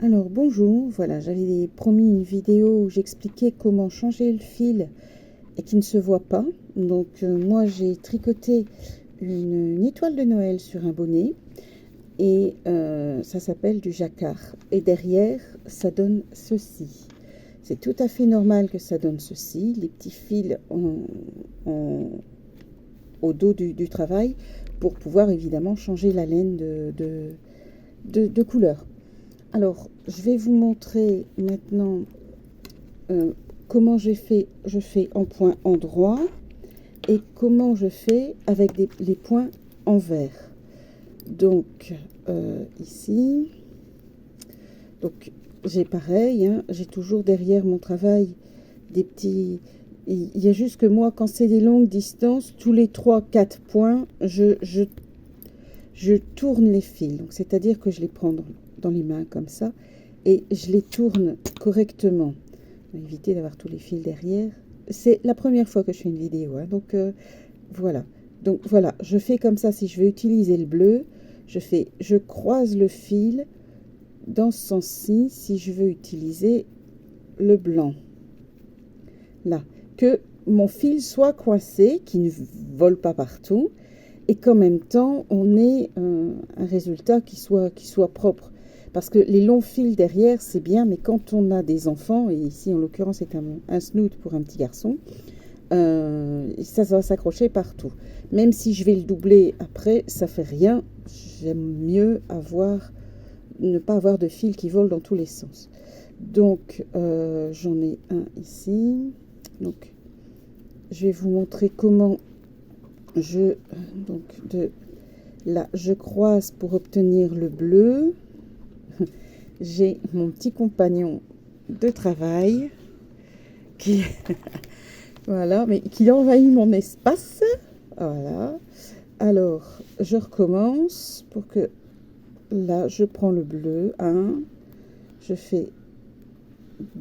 Alors bonjour, voilà, j'avais promis une vidéo où j'expliquais comment changer le fil et qui ne se voit pas. Donc moi j'ai tricoté une étoile de Noël sur un bonnet et ça s'appelle du jacquard. Et derrière ça donne ceci. C'est tout à fait normal que ça donne ceci, les petits fils au dos du travail pour pouvoir évidemment changer la laine de couleur. Alors, je vais vous montrer maintenant comment j'ai fait. Je fais en point endroit et comment je fais avec les points envers. Donc, ici, donc j'ai pareil, hein, j'ai toujours derrière mon travail des petits... Il y a juste que moi, quand c'est des longues distances, tous les 3-4 points, je tourne les fils. Donc, c'est-à-dire que je les prends dans les mains comme ça et je les tourne correctement. On va éviter d'avoir tous les fils derrière. C'est la première fois que je fais une vidéo, hein, donc voilà. Donc voilà, je fais comme ça si je veux utiliser le bleu. Je croise le fil dans ce sens-ci si je veux utiliser le blanc. Là, que mon fil soit coincé, qu'il ne vole pas partout, et qu'en même temps, on ait un résultat qui soit propre. Parce que les longs fils derrière, c'est bien, mais quand on a des enfants, et ici en l'occurrence c'est un snoot pour un petit garçon, ça va s'accrocher partout. Même si je vais le doubler après, ça fait rien. J'aime mieux ne pas avoir de fil qui vole dans tous les sens. Donc j'en ai un ici. Donc je vais vous montrer comment là je croise pour obtenir le bleu. J'ai mon petit compagnon de travail qui voilà, mais qui envahit mon espace. Voilà. Alors, je recommence pour que là, je prends le bleu, 1, je fais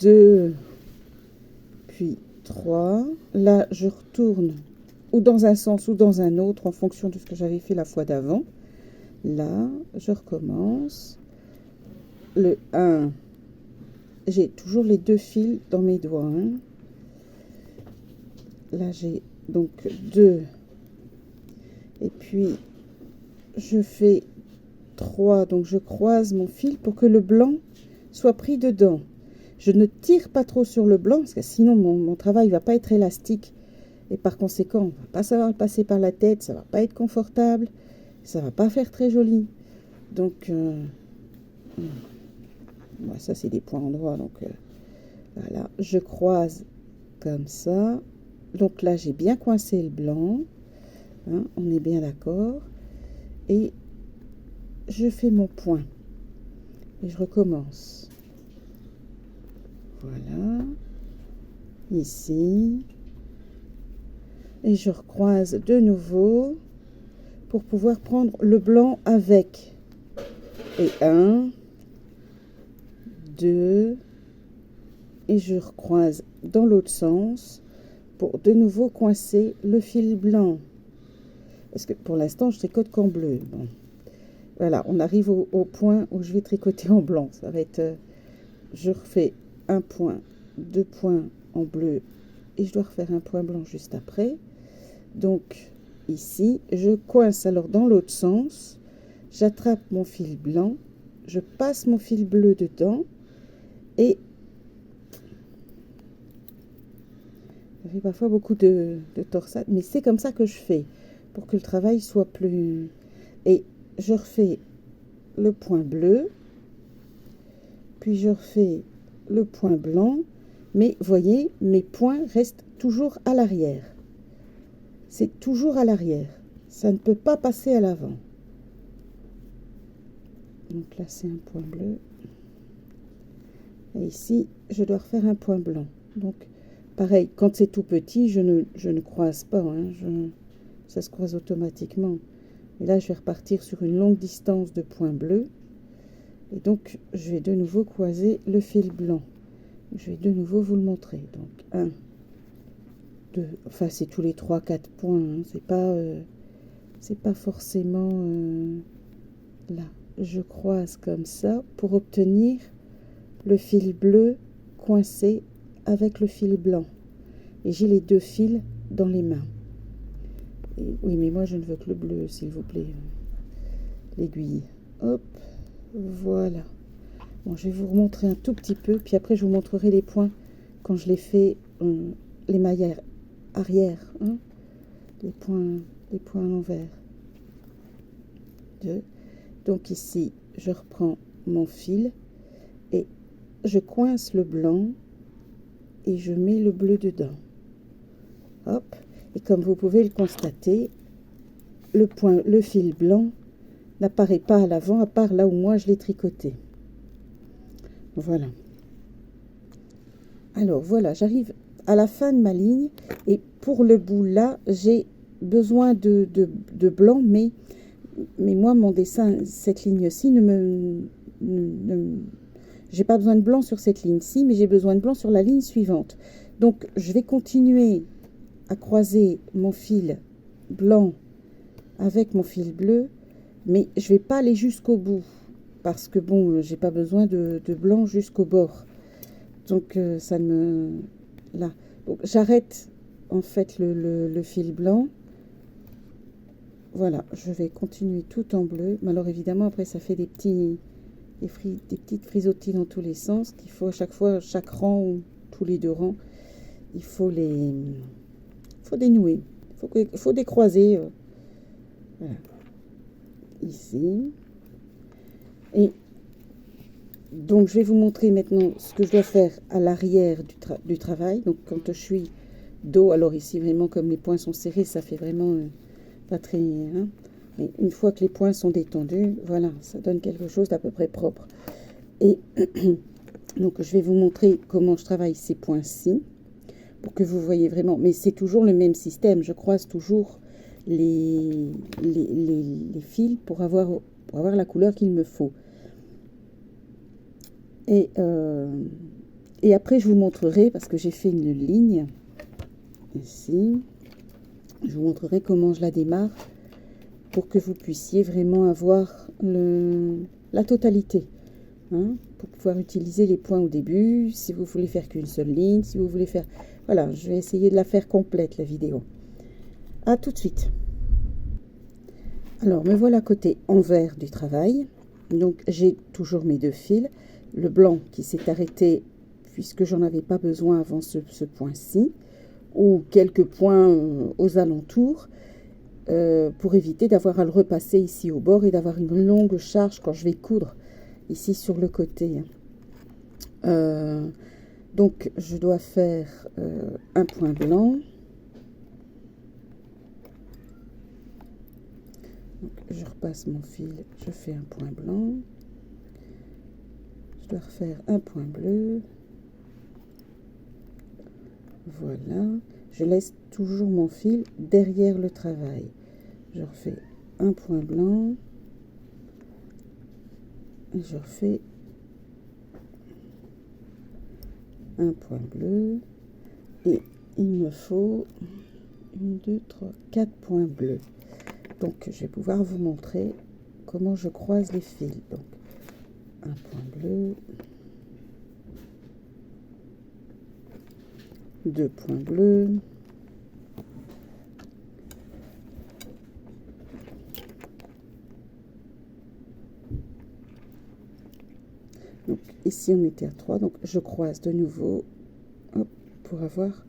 2, puis 3. Là, je retourne ou dans un sens ou dans un autre en fonction de ce que j'avais fait la fois d'avant. Là, je recommence. Le 1, j'ai toujours les 2 fils dans mes doigts. Hein. Là, j'ai donc 2. Et puis, je fais 3. Donc, je croise mon fil pour que le blanc soit pris dedans. Je ne tire pas trop sur le blanc, parce que sinon, mon travail ne va pas être élastique. Et par conséquent, on ne va pas savoir le passer par la tête, ça ne va pas être confortable, ça ne va pas faire très joli. Donc, ça, c'est des points endroits. Donc, voilà, je croise comme ça. Donc là, j'ai bien coincé le blanc. Hein, on est bien d'accord. Et je fais mon point. Et je recommence. Voilà. Ici. Et je recroise de nouveau pour pouvoir prendre le blanc avec. Et 1, 2. Et je recroise dans l'autre sens pour de nouveau coincer le fil blanc. Parce que pour l'instant, je tricote qu'en bleu. Bon. Voilà, on arrive au point où je vais tricoter en blanc. Ça va être... je refais un point, 2 points en bleu et je dois refaire un point blanc juste après. Donc, ici, je coince alors dans l'autre sens. J'attrape mon fil blanc. Je passe mon fil bleu dedans. Et ça fait parfois beaucoup de torsade. Mais c'est comme ça que je fais. Pour que le travail soit plus... Et je refais le point bleu, puis je refais le point blanc, mais voyez, mes points restent toujours à l'arrière. C'est toujours à l'arrière. Ça ne peut pas passer à l'avant. Donc là, c'est un point bleu. Et ici, je dois refaire un point blanc. Donc, pareil, quand c'est tout petit, je ne croise pas. Hein, ça se croise automatiquement. Et là, je vais repartir sur une longue distance de points bleus. Et donc, je vais de nouveau croiser le fil blanc. Je vais de nouveau vous le montrer. Donc, 1, 2, enfin, c'est tous les 3-4 points. Hein, c'est pas forcément là. Je croise comme ça pour obtenir le fil bleu coincé avec le fil blanc. Et j'ai les deux fils dans les mains. Et, oui, mais moi je ne veux que le bleu, s'il vous plaît. L'aiguille. Hop, voilà. Bon, je vais vous remontrer un tout petit peu, puis après je vous montrerai les points quand je les fais, les mailles arrière, hein, les points à l'envers. Donc ici, je reprends mon fil et je coince le blanc et je mets le bleu dedans. Hop, et comme vous pouvez le constater, le fil blanc n'apparaît pas à l'avant, à part là où moi je l'ai tricoté. Voilà. Alors voilà, j'arrive à la fin de ma ligne et pour le bout là, j'ai besoin de blanc, mais moi mon dessin, cette ligne-ci j'ai pas besoin de blanc sur cette ligne-ci, mais j'ai besoin de blanc sur la ligne suivante. Donc je vais continuer à croiser mon fil blanc avec mon fil bleu, mais je vais pas aller jusqu'au bout parce que bon, j'ai pas besoin de blanc jusqu'au bord. Donc ça me... Là. Donc j'arrête en fait le fil blanc. Voilà, je vais continuer tout en bleu. Mais alors évidemment, après ça fait des petites frisottis dans tous les sens qu'il faut à chaque fois, chaque rang ou tous les deux rangs, il faut dénouer. Il faut décroiser. Voilà. Ici. Et donc je vais vous montrer maintenant ce que je dois faire à l'arrière du travail. Donc quand je suis dos, alors ici vraiment comme les points sont serrés, ça fait vraiment pas très... Hein, mais une fois que les points sont détendus, voilà, ça donne quelque chose d'à peu près propre. Et donc je vais vous montrer comment je travaille ces points-ci, pour que vous voyez vraiment. Mais c'est toujours le même système, je croise toujours les fils pour avoir la couleur qu'il me faut. Et après je vous montrerai, parce que j'ai fait une ligne ici, je vous montrerai comment je la démarre pour que vous puissiez vraiment avoir la totalité, hein, pour pouvoir utiliser les points au début, si vous voulez faire qu'une seule ligne, si vous voulez faire... Voilà, je vais essayer de la faire complète, la vidéo. À tout de suite. Alors, me voilà côté envers du travail. Donc, j'ai toujours mes deux fils. Le blanc qui s'est arrêté puisque j'en avais pas besoin avant ce point-ci, ou quelques points aux alentours, pour éviter d'avoir à le repasser ici au bord et d'avoir une longue charge quand je vais coudre ici sur le côté. Donc je dois faire un point blanc. Donc, je repasse mon fil, je fais un point blanc. Je dois refaire un point bleu. Voilà. Je laisse toujours mon fil derrière le travail. Je refais un point blanc. Et je refais un point bleu. Et il me faut 1, 2, 3, 4 points bleus. Donc, je vais pouvoir vous montrer comment je croise les fils. Donc, un point bleu. 2 points bleus. Donc ici on était à 3, donc je croise de nouveau, hop, pour avoir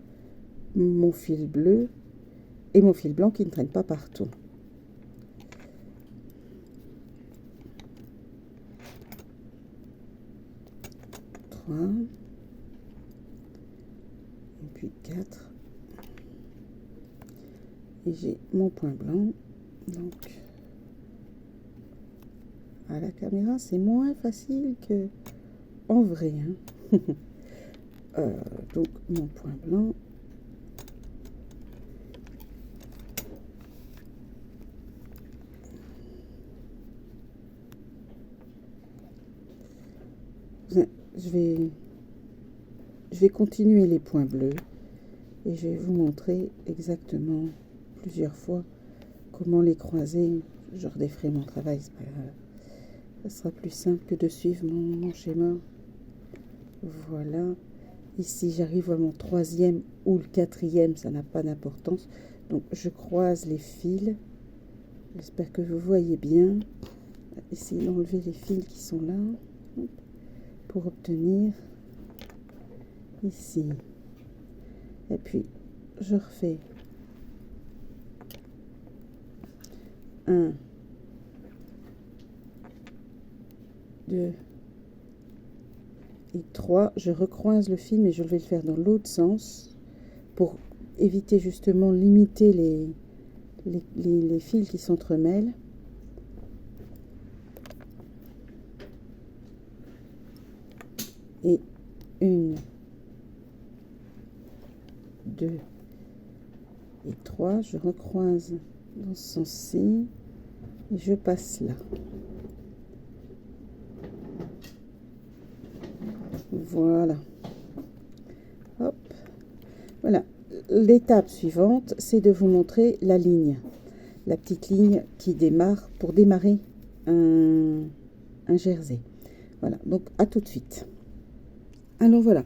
mon fil bleu et mon fil blanc qui ne traîne pas partout. Et puis 4. Et j'ai mon point blanc. Donc à la caméra c'est moins facile que en vrai, hein. Donc mon point blanc. Je vais continuer les points bleus et je vais vous montrer exactement plusieurs fois comment les croiser. Je redéferai mon travail, c'est pas grave. Ça sera plus simple que de suivre mon schéma. Voilà. Ici, j'arrive à mon troisième ou le quatrième, ça n'a pas d'importance. Donc, je croise les fils. J'espère que vous voyez bien. Essayez d'enlever les fils qui sont là pour obtenir ici. Et puis, je refais 1, 2 et 3. Je recroise le fil, mais je vais le faire dans l'autre sens pour éviter justement limiter les fils qui s'entremêlent. Et 1, 2 et 3, je recroise dans ce sens-ci et je passe là. Voilà. Hop. Voilà. L'étape suivante, c'est de vous montrer la ligne. La petite ligne qui démarre pour démarrer un jersey. Voilà. Donc, à tout de suite. Alors voilà.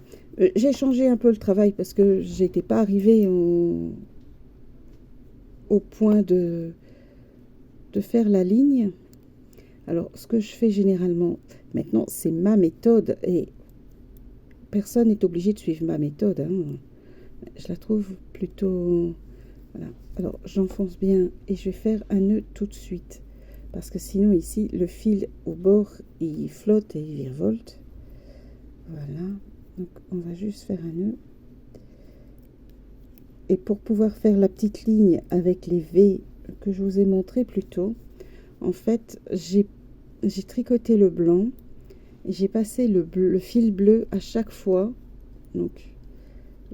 J'ai changé un peu le travail parce que j'étais pas arrivée au point de faire la ligne. Alors, ce que je fais généralement, maintenant, c'est ma méthode et personne n'est obligé de suivre ma méthode. Hein. Je la trouve plutôt... Voilà. Alors, j'enfonce bien et je vais faire un nœud tout de suite. Parce que sinon, ici, le fil au bord, il flotte et il virevolte. Voilà. Donc, on va juste faire un nœud. Et pour pouvoir faire la petite ligne avec les V que je vous ai montré plus tôt, en fait, j'ai tricoté le blanc et j'ai passé le fil bleu à chaque fois. Donc,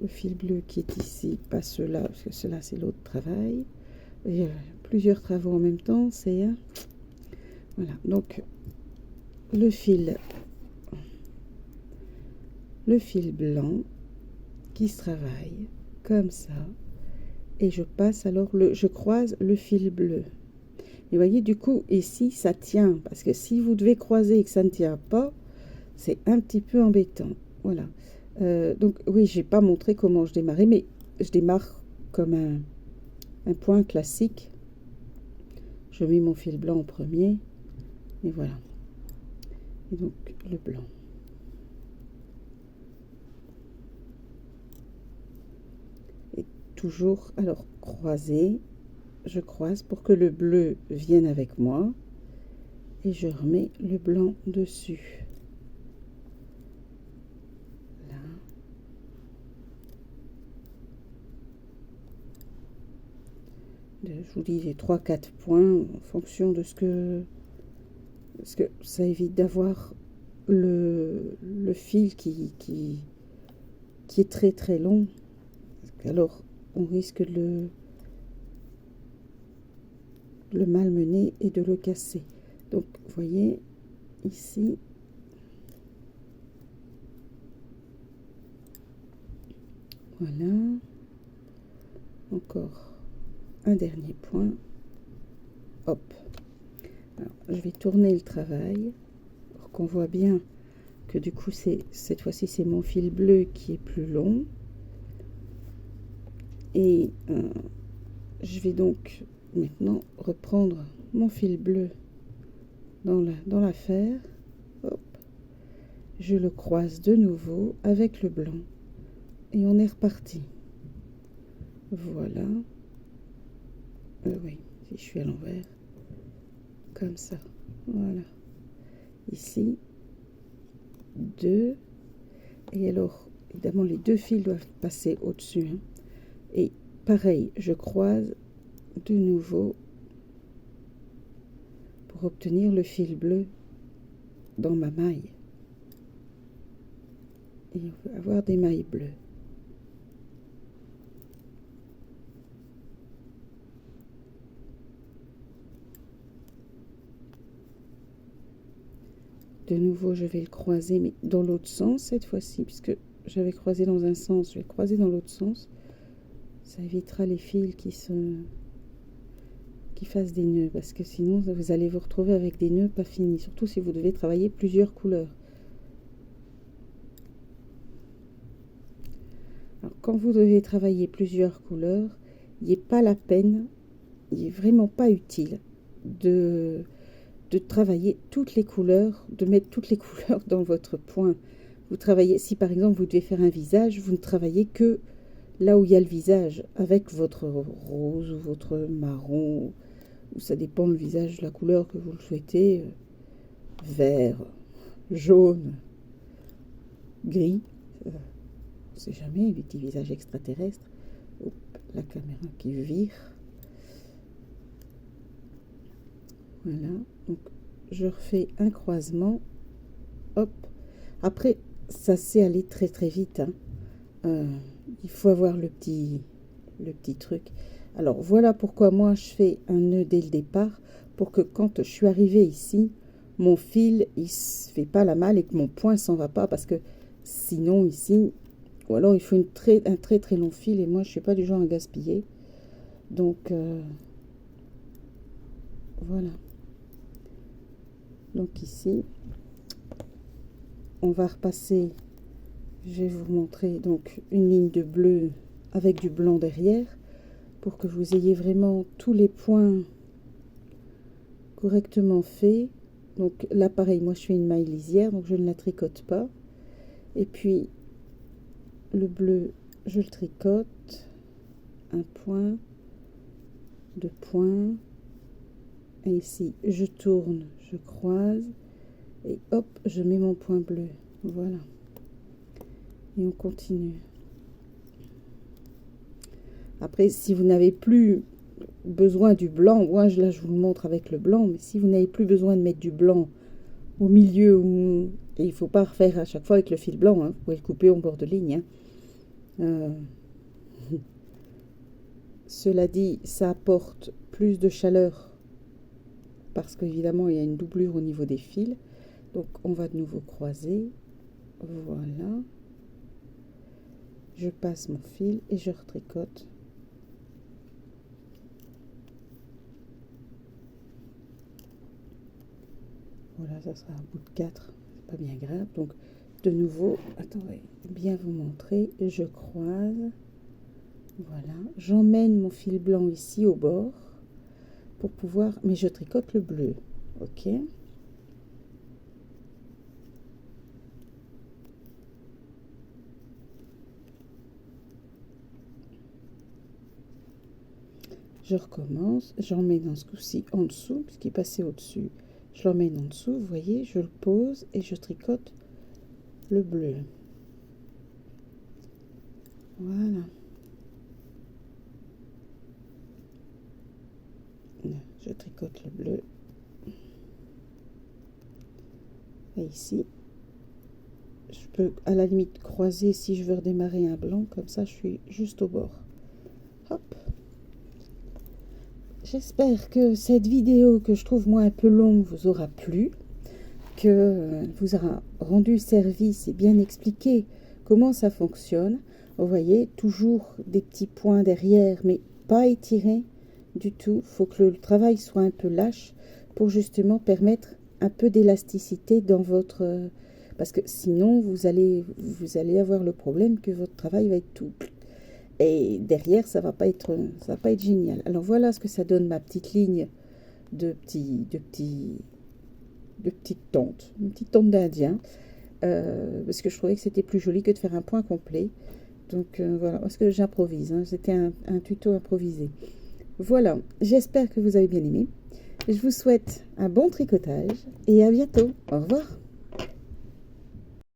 le fil bleu qui est ici passe là, parce que cela c'est l'autre travail. Et, plusieurs travaux en même temps, c'est... Voilà, donc le fil blanc qui se travaille comme ça. Et je passe alors, je croise le fil bleu. Et vous voyez, du coup, ici, ça tient. Parce que si vous devez croiser et que ça ne tient pas, c'est un petit peu embêtant. Voilà. Donc, oui, je n'ai pas montré comment je démarrais, mais je démarre comme un point classique. Je mets mon fil blanc en premier. Et voilà. Et donc, le blanc. Et toujours, alors, croiser. Je croise pour que le bleu vienne avec moi. Et je remets le blanc dessus. Je vous dis les 3-4 points en fonction de ce que... Parce que ça évite d'avoir le fil qui est très très long. Alors on risque de le malmener et de le casser. Donc vous voyez ici... Voilà. Encore un dernier point. Hop. Alors, je vais tourner le travail pour qu'on voit bien que du coup cette fois-ci c'est mon fil bleu qui est plus long. Et je vais donc maintenant reprendre mon fil bleu dans l'affaire. Hop. Je le croise de nouveau avec le blanc. Et on est reparti. Voilà. Oui, si je suis à l'envers. Comme ça. Voilà. Ici. 2. Et alors, évidemment, les deux fils doivent passer au-dessus. Hein. Et pareil, je croise de nouveau pour obtenir le fil bleu dans ma maille. Et on peut avoir des mailles bleues. De nouveau, je vais le croiser, mais dans l'autre sens cette fois-ci, puisque j'avais croisé dans un sens, je vais le croiser dans l'autre sens. Ça évitera les fils qui fassent des nœuds, parce que sinon, vous allez vous retrouver avec des nœuds pas finis, surtout si vous devez travailler plusieurs couleurs. Alors, quand vous devez travailler plusieurs couleurs, il n'est pas la peine, il n'est vraiment pas utile de travailler toutes les couleurs, de mettre toutes les couleurs dans votre point. Vous travaillez, si par exemple vous devez faire un visage, vous ne travaillez que là où il y a le visage, avec votre rose ou votre marron, ou ça dépend le visage, la couleur que vous le souhaitez, vert, jaune, gris, on ne sait jamais, les petits visages extraterrestres. Hop, la caméra qui vire. Voilà, donc je refais un croisement, hop. Après, ça sait aller très très vite, hein. Il faut avoir le petit truc. Alors voilà pourquoi moi je fais un nœud dès le départ, pour que quand je suis arrivée ici, mon fil il se fait pas la malle et que mon point s'en va pas, parce que sinon ici, ou alors il faut un très très long fil, et moi je suis pas du genre à gaspiller. Donc voilà. Donc ici, on va repasser, je vais vous montrer donc une ligne de bleu avec du blanc derrière, pour que vous ayez vraiment tous les points correctement faits. Donc là pareil, moi je fais une maille lisière, donc je ne la tricote pas. Et puis le bleu, je le tricote, un point, deux points, et ici je tourne, je croise, et hop, je mets mon point bleu. Voilà, et on continue. Après, si vous n'avez plus besoin du blanc, moi là je vous le montre avec le blanc, mais si vous n'avez plus besoin de mettre du blanc au milieu, et il ne faut pas refaire à chaque fois avec le fil blanc, hein, vous pouvez le couper en bord de ligne, hein. Cela dit, ça apporte plus de chaleur, parce qu'évidemment il y a une doublure au niveau des fils. Donc on va de nouveau croiser, voilà, je passe mon fil et je retricote. Voilà, ça sera un bout de 4, c'est pas bien grave. Donc de nouveau, attendez, bien vous montrer, je croise, voilà, j'emmène mon fil blanc ici au bord pour pouvoir, mais je tricote le bleu, ok. Je recommence, j'emmène dans ce coup-ci en dessous, puisqu'il est passé au-dessus. Je l'emmène en dessous, vous voyez, je le pose et je tricote le bleu. Voilà. Je tricote le bleu. Et ici, je peux à la limite croiser si je veux redémarrer un blanc, comme ça je suis juste au bord. Hop. J'espère que cette vidéo, que je trouve moi un peu longue, vous aura plu, que vous aura rendu service et bien expliqué comment ça fonctionne. Vous voyez, toujours des petits points derrière, mais pas étirés du tout. Il faut que le travail soit un peu lâche pour justement permettre un peu d'élasticité dans votre... parce que sinon, vous allez avoir le problème que votre travail va être tout... Et derrière, ça va pas être génial. Alors voilà ce que ça donne, ma petite ligne de petites tentes, une petite tente d'Indien, parce que je trouvais que c'était plus joli que de faire un point complet. Donc voilà, parce que j'improvise, hein, c'était un tuto improvisé. Voilà, j'espère que vous avez bien aimé. Je vous souhaite un bon tricotage et à bientôt. Au revoir.